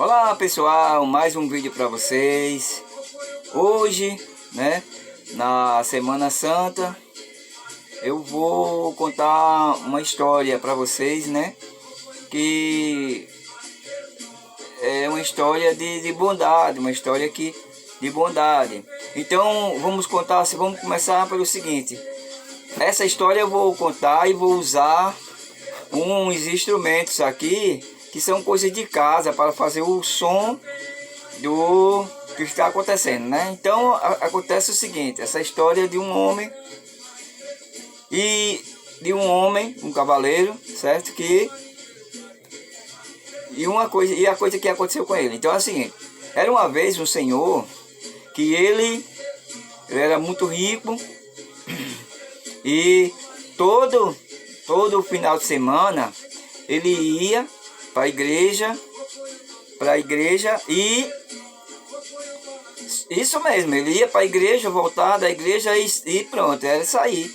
Olá pessoal, mais um vídeo para vocês. Hoje, na Semana Santa, eu vou contar uma história para vocês, que é uma história de bondade, uma história de bondade. Então vamos começar pelo seguinte. Essa história eu vou contar e vou usar uns instrumentos aqui que são coisas de casa para fazer o som do que está acontecendo, Então acontece o seguinte: essa história de um homem um cavaleiro, certo? E a coisa que aconteceu com ele. Então é o seguinte: era uma vez um senhor que ele era muito rico e todo final de semana ele ia para a igreja e isso mesmo, ele ia para a igreja, voltar da igreja e pronto, era isso aí.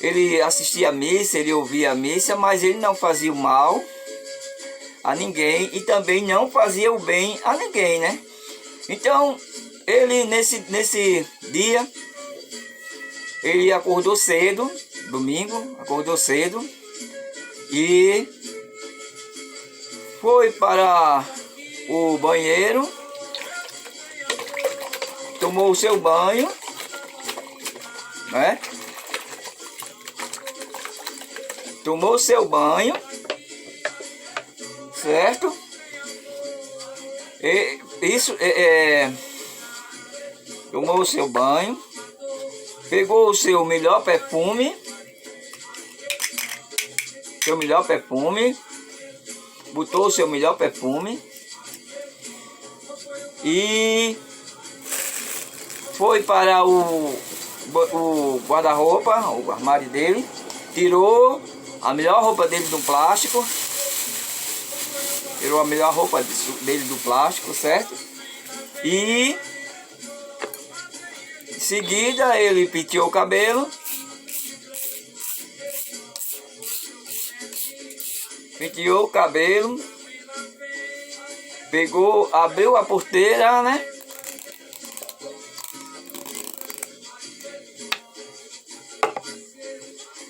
Ele assistia a missa, ele ouvia a missa, mas ele não fazia o mal a ninguém e também não fazia o bem a ninguém, Então, ele nesse dia, ele acordou cedo, domingo, acordou cedo e foi para o banheiro, tomou o seu banho, Tomou o seu banho, certo? Tomou o seu banho, pegou o seu melhor perfume, botou o seu melhor perfume e foi para o guarda-roupa, o armário dele, tirou a melhor roupa dele do plástico, certo? E em seguida ele penteou o cabelo, abriu a porteira,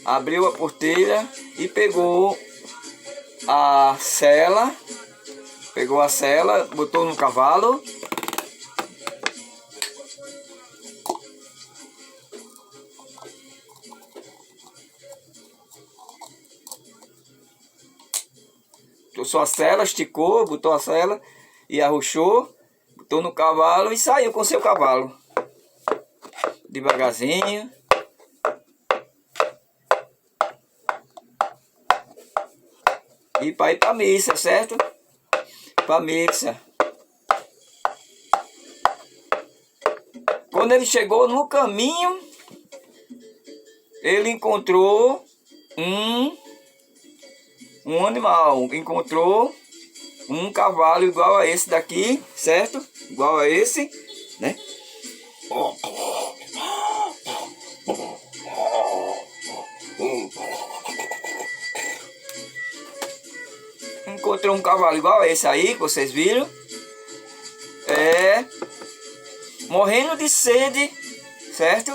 Abriu a porteira e pegou a sela, botou no cavalo trouxe a sela, esticou, botou a sela e arrochou, botou no cavalo e saiu com seu cavalo devagarzinho. E para ir para a missa, certo? Para a missa. Quando ele chegou no caminho, ele encontrou um animal. Encontrou um cavalo igual a esse daqui, certo? Igual a esse, Encontrou um cavalo igual a esse aí, que vocês viram. Morrendo de sede, certo?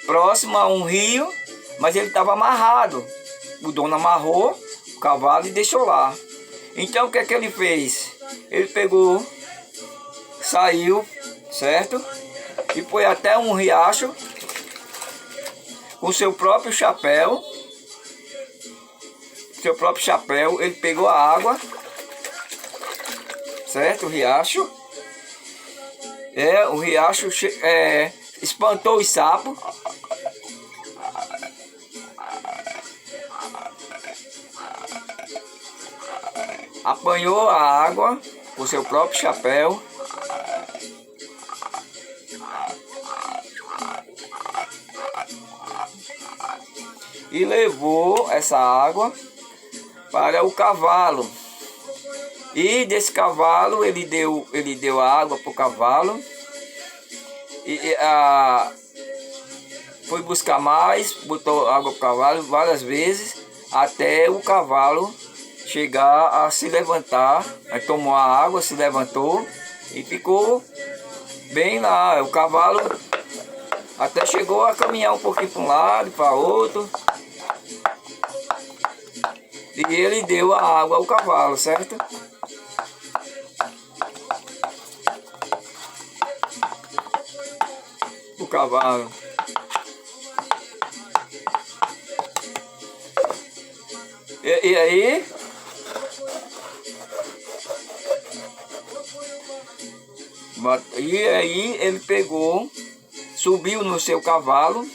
Próximo a um rio, mas ele estava amarrado. O dono amarrou o cavalo e deixou lá. Então o que é que ele fez? Ele pegou, saiu, certo? E foi até um riacho com seu próprio chapéu. Ele pegou a água, certo? O riacho espantou os sapos, apanhou a água com seu próprio chapéu e levou essa água para o cavalo. E desse cavalo ele deu água para o cavalo foi buscar mais, botou água para o cavalo várias vezes até o cavalo chegar a se levantar. Aí tomou a água, se levantou e ficou bem lá. O cavalo até chegou a caminhar um pouquinho para um lado e para outro. E ele deu a água ao cavalo, certo? O cavalo. E aí, ele pegou, subiu no seu cavalo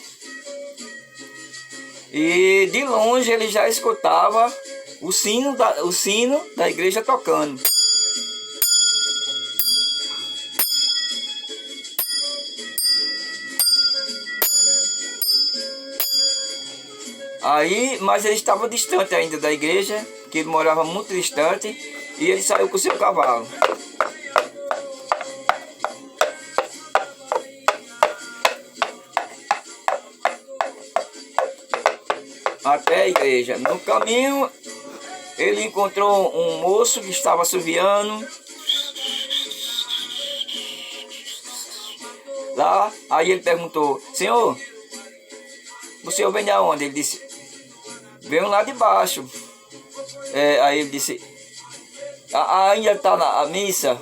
e de longe ele já escutava o sino da igreja tocando. Aí, mas ele estava distante ainda da igreja, que ele morava muito distante, e ele saiu com o seu cavalo. Até a igreja. No caminho, ele encontrou um moço que estava assoviando lá. Aí ele perguntou: Senhor, o senhor vem de onde? Ele disse: venho lá de baixo. Aí ele disse: ainda está a missa?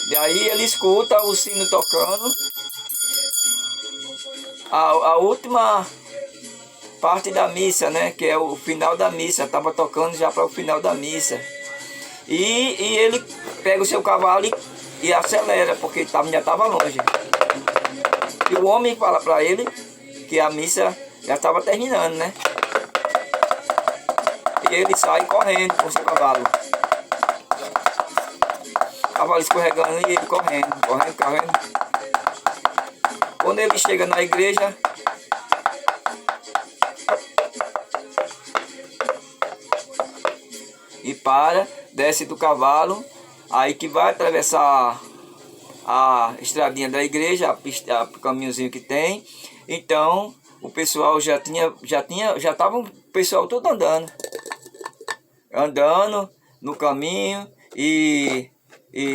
E aí ele escuta o sino tocando. A última parte da missa, né? Que é o final da missa. Estava tocando já para o final da missa. E ele pega o seu cavalo e acelera, porque já estava longe. E o homem fala para ele que a missa já estava terminando, né? E ele sai correndo com o seu cavalo. O cavalo escorregando e ele correndo. Quando ele chega na igreja, e desce do cavalo, aí que vai atravessar a estradinha da igreja, o caminhozinho que tem. Então o pessoal já estava o pessoal todo andando no caminho, e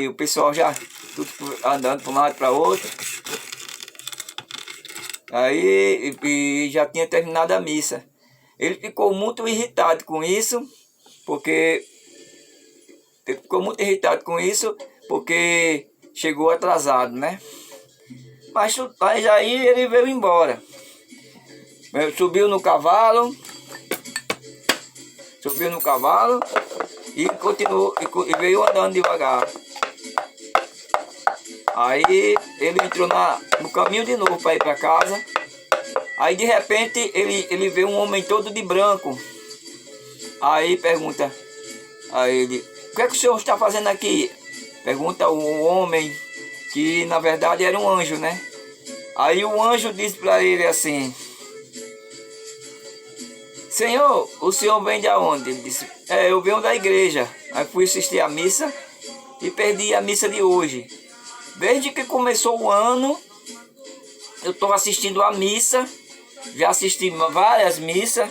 o pessoal já tudo andando para um lado para outro. Aí e já tinha terminado a missa. Ele ficou muito irritado com isso, porque chegou atrasado, né? Mas aí ele veio embora. Subiu no cavalo e continuou e veio andando devagar. Aí ele entrou no caminho de novo para ir para casa. Aí de repente ele vê um homem todo de branco. Aí pergunta a ele: o que é que o senhor está fazendo aqui? Pergunta o homem, que na verdade era um anjo, né? Aí o anjo disse para ele assim: Senhor, o senhor vem de onde? Ele disse: eu venho da igreja. Aí fui assistir a missa e perdi a missa de hoje. Desde que começou o ano, eu estou assistindo a missa. Já assisti várias missas.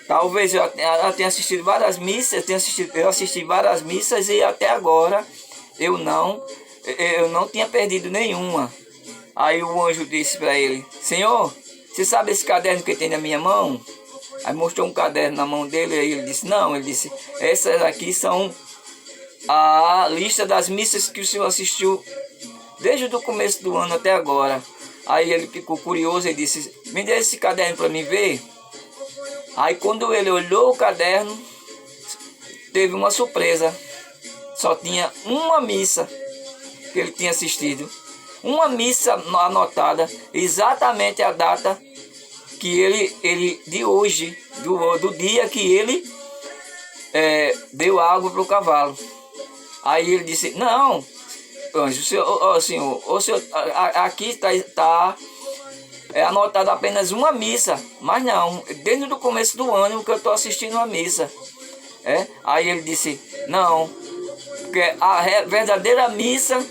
Talvez eu tenha assistido várias missas. Eu assisti várias missas e até agora eu não tinha perdido nenhuma. Aí o anjo disse para ele: Senhor, você sabe esse caderno que tem na minha mão? Aí mostrou um caderno na mão dele. Aí ele disse: não. Ele disse: essas aqui são a lista das missas que o senhor assistiu desde o começo do ano até agora. Aí ele ficou curioso e disse: me dê esse caderno para mim ver. Aí quando ele olhou o caderno, teve uma surpresa. Só tinha uma missa que ele tinha assistido. Uma missa anotada, exatamente a data que ele de hoje, do dia que ele deu água para o cavalo. Aí ele disse: não, anjo, senhor, aqui está anotado apenas uma missa, mas não, desde o começo do ano que eu estou assistindo uma missa. Aí ele disse: não, porque a verdadeira missa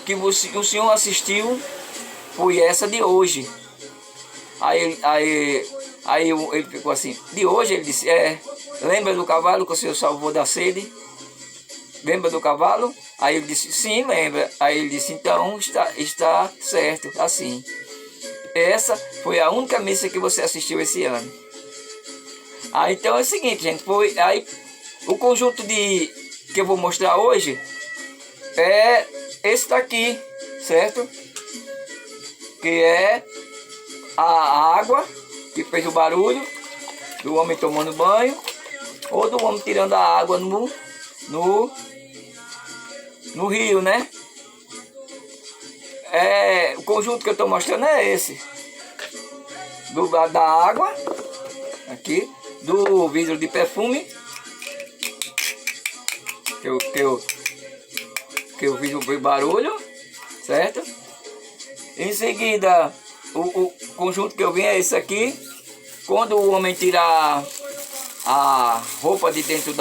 que o senhor assistiu foi essa de hoje. Aí Aí ele ficou assim, de hoje? Ele disse, lembra do cavalo que o Senhor salvou da sede? Lembra do cavalo? Aí ele disse, sim, lembra. Aí ele disse, então está certo, assim. Essa foi a única missa que você assistiu esse ano. Aí então é o seguinte, gente, aí o conjunto que eu vou mostrar hoje é esse daqui, certo? Que é a água que fez o barulho do homem tomando banho ou do homem tirando a água no rio, né? O conjunto que eu estou mostrando é esse. Da água, aqui, do vidro de perfume, que eu fiz o barulho, certo? Em seguida, o conjunto que eu vi é esse aqui. Quando o homem tirar a roupa de dentro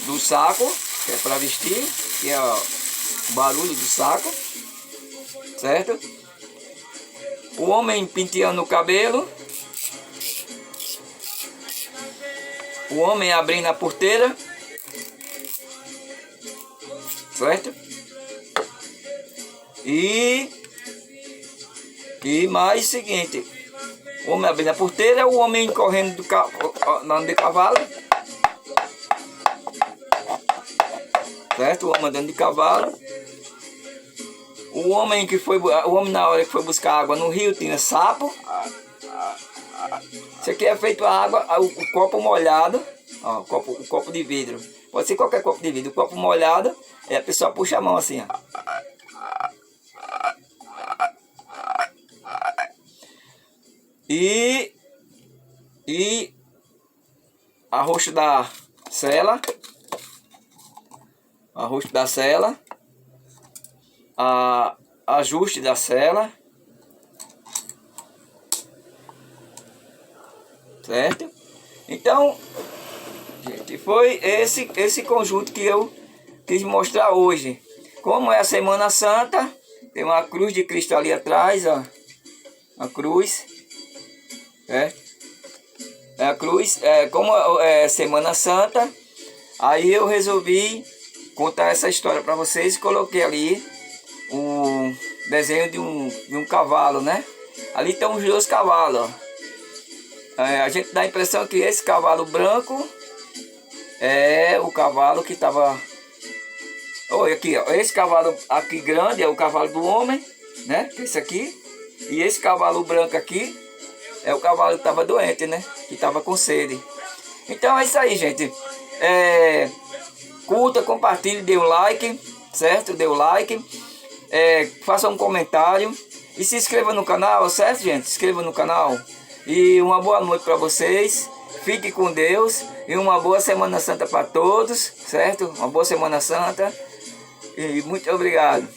do saco, que é para vestir, que é o barulho do saco, certo? O homem penteando o cabelo, o homem abrindo a porteira, certo? E mais o seguinte, o homem abrindo a porteira, o homem correndo andando de cavalo, certo? O homem andando de cavalo. O homem na hora que foi buscar água no rio tinha sapo. Isso aqui é feito a água, o copo molhado, ó, o copo de vidro. Pode ser qualquer copo de vidro. O copo molhado, a pessoa puxa a mão assim, ó. E arroxo da cela, ajuste da cela, certo? Então, gente, foi esse conjunto que eu quis mostrar hoje. Como é a Semana Santa, tem uma cruz de Cristo ali atrás, ó, a cruz, a cruz, como é Semana Santa, aí eu resolvi contar essa história para vocês e coloquei ali um desenho de um cavalo, né? Ali estão os dois cavalos, ó. A gente dá a impressão que esse cavalo branco é o cavalo que estava... Olha aqui, ó, esse cavalo aqui grande é o cavalo do homem, né? Esse aqui. E esse cavalo branco aqui é o cavalo que estava doente, né? Que estava com sede. Então é isso aí, gente. Curta, compartilhe, dê um like, certo? Dê um like. Faça um comentário. E se inscreva no canal, certo, gente? Se inscreva no canal. E uma boa noite para vocês. Fique com Deus. E uma boa Semana Santa para todos, certo? Uma boa Semana Santa. E muito obrigado.